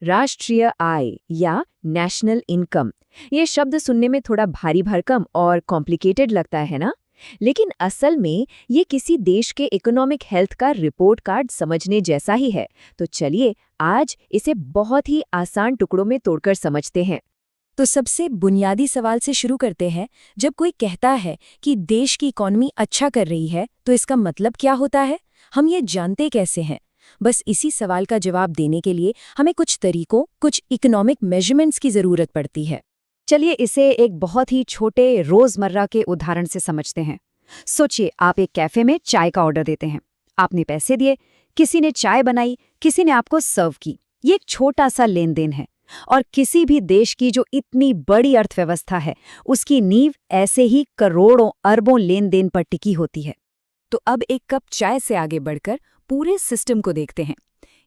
राष्ट्रीय आय या national income, ये शब्द सुनने में थोड़ा भारी भरकम और कॉम्प्लिकेटेड लगता है ना। लेकिन असल में ये किसी देश के इकोनॉमिक हेल्थ का रिपोर्ट कार्ड समझने जैसा ही है। तो चलिए आज इसे बहुत ही आसान टुकड़ों में तोड़कर समझते हैं। तो सबसे बुनियादी सवाल से शुरू करते हैं। जब कोई कहता है कि देश की इकॉनमी अच्छा कर रही है, तो इसका मतलब क्या होता है? हम ये जानते कैसे हैं? बस इसी सवाल का जवाब देने के लिए हमें कुछ तरीकों, कुछ इकोनॉमिक मेजरमेंट्स की ज़रूरत पड़ती है। चलिए इसे एक बहुत ही छोटे रोजमर्रा के उदाहरण से समझते हैं। सोचिए आप एक कैफे में चाय का ऑर्डर देते हैं। आपने पैसे दिए, किसी ने चाय बनाई, किसी ने आपको सर्व की। ये एक छोटा सा लेन देन है। और किसी भी देश की जो इतनी बड़ी अर्थव्यवस्था है, उसकी नींव ऐसे ही करोड़ों अरबों लेन देन पर टिकी होती है। तो अब एक कप चाय से आगे बढ़कर पूरे सिस्टम को देखते हैं।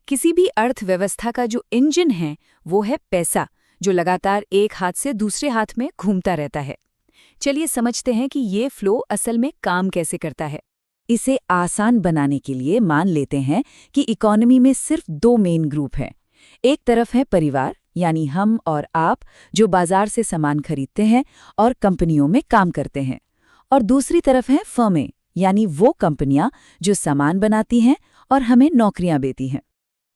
किसी भी अर्थव्यवस्था का जो इंजन है, वो है पैसा, जो लगातार एक हाथ से दूसरे हाथ में घूमता रहता है। चलिए समझते हैं कि ये फ्लो असल में काम कैसे करता है। इसे आसान बनाने के लिए मान लेते हैं कि इकोनॉमी में सिर्फ दो मेन ग्रुप हैं। एक तरफ है परिवार, यानी हम और आप, जो बाजार से सामान खरीदते हैं और कंपनियों में काम करते हैं। और दूसरी तरफ है फर्में, यानी वो कंपनियां जो सामान बनाती हैं और हमें नौकरियां देती हैं।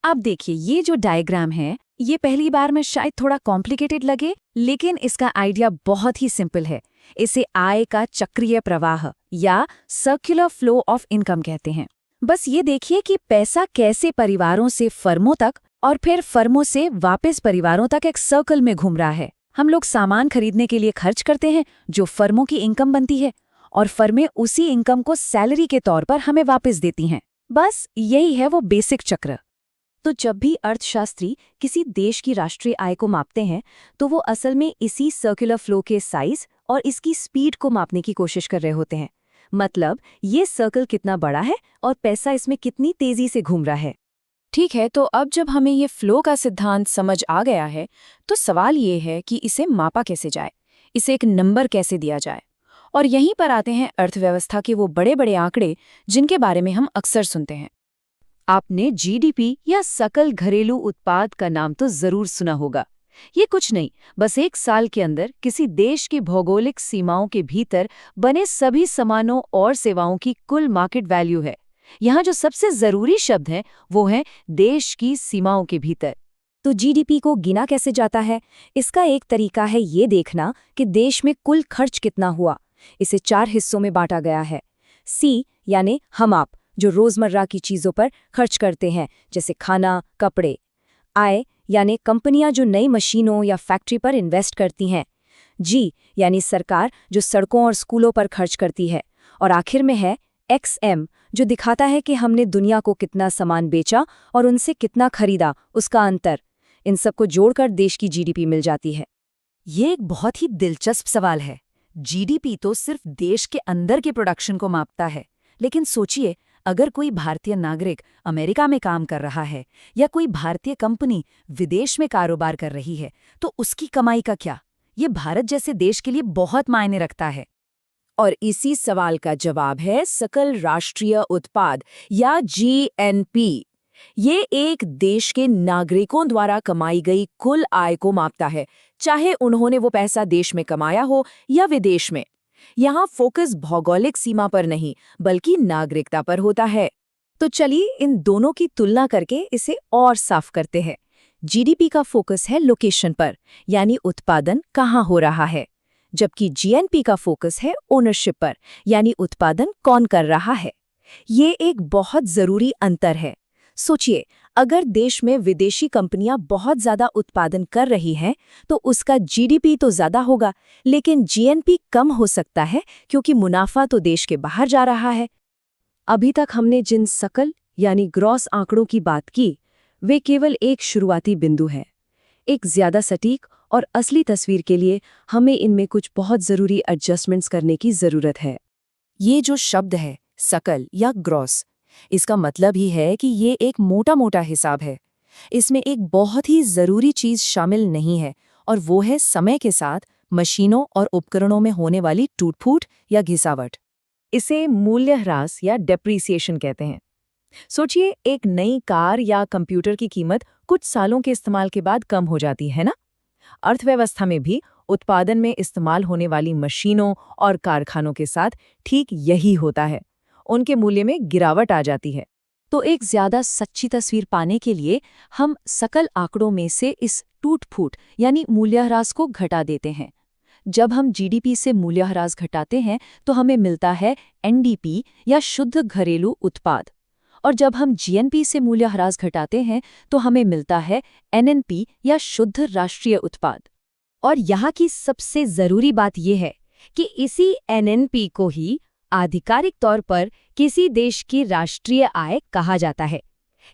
अब देखिए ये जो डायग्राम है, ये पहली बार में शायद थोड़ा कॉम्प्लिकेटेड लगे, लेकिन इसका आइडिया बहुत ही सिंपल है। इसे आय का चक्रीय प्रवाह या सर्कुलर फ्लो ऑफ इनकम कहते हैं। बस ये देखिए कि पैसा कैसे परिवारों से फर्मों तक और फिर फर्मों से वापस परिवारों तक एक सर्कल में घूम रहा है। हम लोग सामान खरीदने के लिए खर्च करते हैं, जो फर्मों की इनकम बनती है, और फर्में उसी इनकम को सैलरी के तौर पर हमें वापस देती हैं। बस यही है वो बेसिक चक्र। तो जब भी अर्थशास्त्री किसी देश की राष्ट्रीय आय को मापते हैं, तो वो असल में इसी सर्कुलर फ्लो के साइज और इसकी स्पीड को मापने की कोशिश कर रहे होते हैं। मतलब ये सर्कल कितना बड़ा है और पैसा इसमें कितनी तेजी से घूम रहा है। ठीक है, तो अब जब हमें ये फ्लो का सिद्धांत समझ आ गया है, तो सवाल ये है कि इसे मापा कैसे जाए, इसे एक नंबर कैसे दिया जाए। और यहीं पर आते हैं अर्थव्यवस्था के वो बड़े बड़े आंकड़े जिनके बारे में हम अक्सर सुनते हैं। आपने जीडीपी या सकल घरेलू उत्पाद का नाम तो जरूर सुना होगा। ये कुछ नहीं, बस एक साल के अंदर किसी देश की भौगोलिक सीमाओं के भीतर बने सभी सामानों और सेवाओं की कुल मार्केट वैल्यू है। यहाँ जो सबसे जरूरी शब्द है वो है देश की सीमाओं के भीतर। तो जीडीपी को गिना कैसे जाता है? इसका एक तरीका है ये देखना कि देश में कुल खर्च कितना हुआ। इसे 4 हिस्सों में बांटा गया है। सी यानी हम आप, जो रोजमर्रा की चीजों पर खर्च करते हैं, जैसे खाना, कपड़े। आय यानी कंपनियां जो नई मशीनों या फैक्ट्री पर इन्वेस्ट करती हैं। जी यानी सरकार, जो सड़कों और स्कूलों पर खर्च करती है। और आखिर में है XM, जो दिखाता है कि हमने दुनिया को कितना सामान बेचा और उनसे कितना खरीदा, उसका अंतर। इन सबको जोड़कर देश की जीडीपी मिल जाती है। ये एक बहुत ही दिलचस्प सवाल है। जीडीपी तो सिर्फ देश के अंदर के प्रोडक्शन को मापता है, लेकिन सोचिए अगर कोई भारतीय नागरिक अमेरिका में काम कर रहा है या कोई भारतीय कंपनी विदेश में कारोबार कर रही है, तो उसकी कमाई का क्या? ये भारत जैसे देश के लिए बहुत मायने रखता है। और इसी सवाल का जवाब है सकल राष्ट्रीय उत्पाद या GNP। ये एक देश के नागरिकों द्वारा कमाई गई कुल आय को मापता है, चाहे उन्होंने वो पैसा देश में कमाया हो या विदेश में। यहाँ फोकस भौगोलिक सीमा पर नहीं, बल्कि नागरिकता पर होता है। तो चलिए इन दोनों की तुलना करके इसे और साफ करते हैं। जीडीपी का फोकस है लोकेशन पर, यानी उत्पादन कहाँ हो रहा है, जबकि जीएनपी का फोकस है ओनरशिप पर, यानी उत्पादन कौन कर रहा है। ये एक बहुत जरूरी अंतर है। सोचिए, अगर देश में विदेशी कंपनियां बहुत ज्यादा उत्पादन कर रही हैं, तो उसका जीडीपी तो ज्यादा होगा, लेकिन जीएनपी कम हो सकता है, क्योंकि मुनाफा तो देश के बाहर जा रहा है। अभी तक हमने जिन सकल यानी ग्रॉस आंकड़ों की बात की, वे केवल एक शुरुआती बिंदु है। एक ज्यादा सटीक और असली तस्वीर के लिए हमें इनमें कुछ बहुत जरूरी एडजस्टमेंट्स करने की जरूरत है। ये जो शब्द है सकल या ग्रॉस, इसका मतलब ही है कि ये एक मोटा मोटा हिसाब है। इसमें एक बहुत ही जरूरी चीज शामिल नहीं है, और वो है समय के साथ मशीनों और उपकरणों में होने वाली टूट-फूट या घिसावट। इसे मूल्यह्रास या डेप्रिसिएशन कहते हैं। सोचिए एक नई कार या कंप्यूटर की कीमत कुछ सालों के इस्तेमाल के बाद कम हो जाती है ना। अर्थव्यवस्था में भी उत्पादन में इस्तेमाल होने वाली मशीनों और कारखानों के साथ ठीक यही होता है, उनके मूल्य में गिरावट आ जाती है। तो एक ज्यादा सच्ची तस्वीर पाने के लिए हम सकल आंकड़ों में से इस टूट-फूट यानी मूल्यह्रास को घटा देते हैं। जब हम जीडीपी से मूल्यह्रास घटाते हैं तो हमें मिलता है एनडीपी या शुद्ध घरेलू उत्पाद, और जब हम जीएनपी से मूल्यह्रास घटाते हैं तो हमें मिलता है एनएनपी या शुद्ध राष्ट्रीय उत्पाद। और यहाँ की सबसे जरूरी बात यह है कि इसी एनएनपी को ही आधिकारिक तौर पर किसी देश की राष्ट्रीय आय कहा जाता है।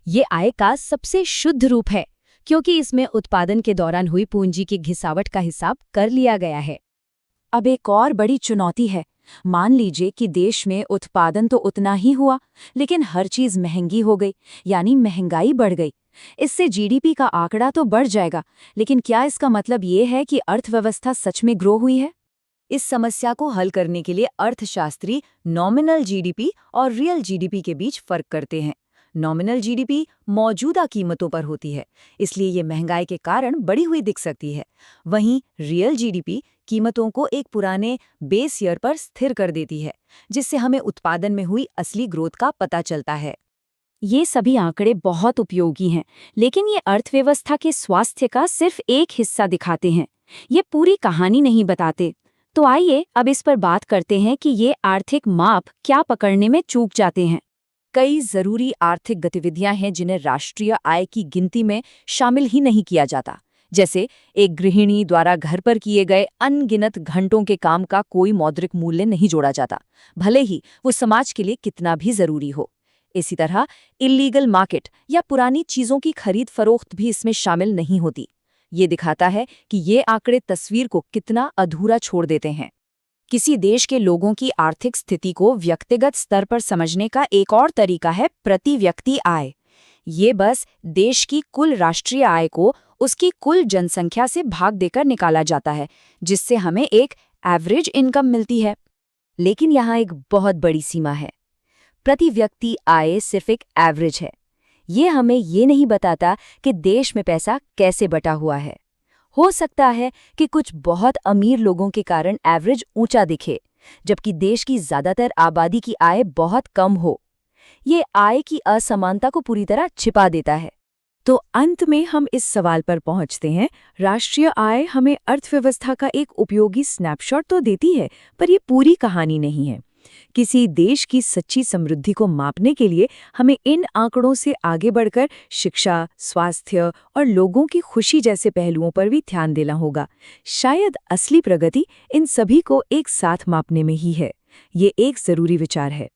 ये आय का सबसे शुद्ध रूप है क्योंकि इसमें उत्पादन के दौरान हुई पूंजी की घिसावट का हिसाब कर लिया गया है। अब एक और बड़ी चुनौती है। मान लीजिए कि देश में उत्पादन तो उतना ही हुआ, लेकिन हर चीज महंगी हो गई, यानी महंगाई बढ़ गई। इससे जीडीपी का आंकड़ा तो बढ़ जाएगा, लेकिन क्या इसका मतलब ये है कि अर्थव्यवस्था सच में ग्रो हुई है? इस समस्या को हल करने के लिए अर्थशास्त्री नॉमिनल जीडीपी और रियल जीडीपी के बीच फर्क करते हैं। नॉमिनल जीडीपी मौजूदा कीमतों पर होती है, इसलिए ये महंगाई के कारण बढ़ी हुई दिख सकती है। वहीं रियल जीडीपी कीमतों को एक पुराने बेस ईयर पर स्थिर कर देती है, जिससे हमें उत्पादन में हुई असली ग्रोथ का पता चलता है। ये सभी आंकड़े बहुत उपयोगी हैं, लेकिन ये अर्थव्यवस्था के स्वास्थ्य का सिर्फ एक हिस्सा दिखाते हैं। ये पूरी कहानी नहीं बताते। तो आइए अब इस पर बात करते हैं कि ये आर्थिक माप क्या पकड़ने में चूक जाते हैं। कई जरूरी आर्थिक गतिविधियां हैं जिन्हें राष्ट्रीय आय की गिनती में शामिल ही नहीं किया जाता। जैसे एक गृहिणी द्वारा घर पर किए गए अनगिनत घंटों के काम का कोई मौद्रिक मूल्य नहीं जोड़ा जाता, भले ही वो समाज के लिए कितना भी जरूरी हो। इसी तरह इल्लीगल मार्केट या पुरानी चीजों की खरीद फरोख्त भी इसमें शामिल नहीं होती। ये दिखाता है कि ये आंकड़े तस्वीर को कितना अधूरा छोड़ देते हैं। किसी देश के लोगों की आर्थिक स्थिति को व्यक्तिगत स्तर पर समझने का एक और तरीका है प्रति व्यक्ति आय। ये बस देश की कुल राष्ट्रीय आय को उसकी कुल जनसंख्या से भाग देकर निकाला जाता है, जिससे हमें एक एवरेज इनकम मिलती है। लेकिन यहाँ एक बहुत बड़ी सीमा है। प्रति व्यक्ति आय सिर्फ एक एवरेज है। ये हमें ये नहीं बताता कि देश में पैसा कैसे बटा हुआ है। हो सकता है कि कुछ बहुत अमीर लोगों के कारण एवरेज ऊंचा दिखे, जबकि देश की ज्यादातर आबादी की आय बहुत कम हो। ये आय की असमानता को पूरी तरह छिपा देता है। तो अंत में हम इस सवाल पर पहुंचते हैं, राष्ट्रीय आय हमें अर्थव्यवस्था का एक उपयोगी स्नैपशॉट तो देती है, पर ये पूरी कहानी नहीं है। किसी देश की सच्ची समृद्धि को मापने के लिए हमें इन आंकड़ों से आगे बढ़कर शिक्षा, स्वास्थ्य और लोगों की खुशी जैसे पहलुओं पर भी ध्यान देना होगा। शायद असली प्रगति इन सभी को एक साथ मापने में ही है। ये एक जरूरी विचार है।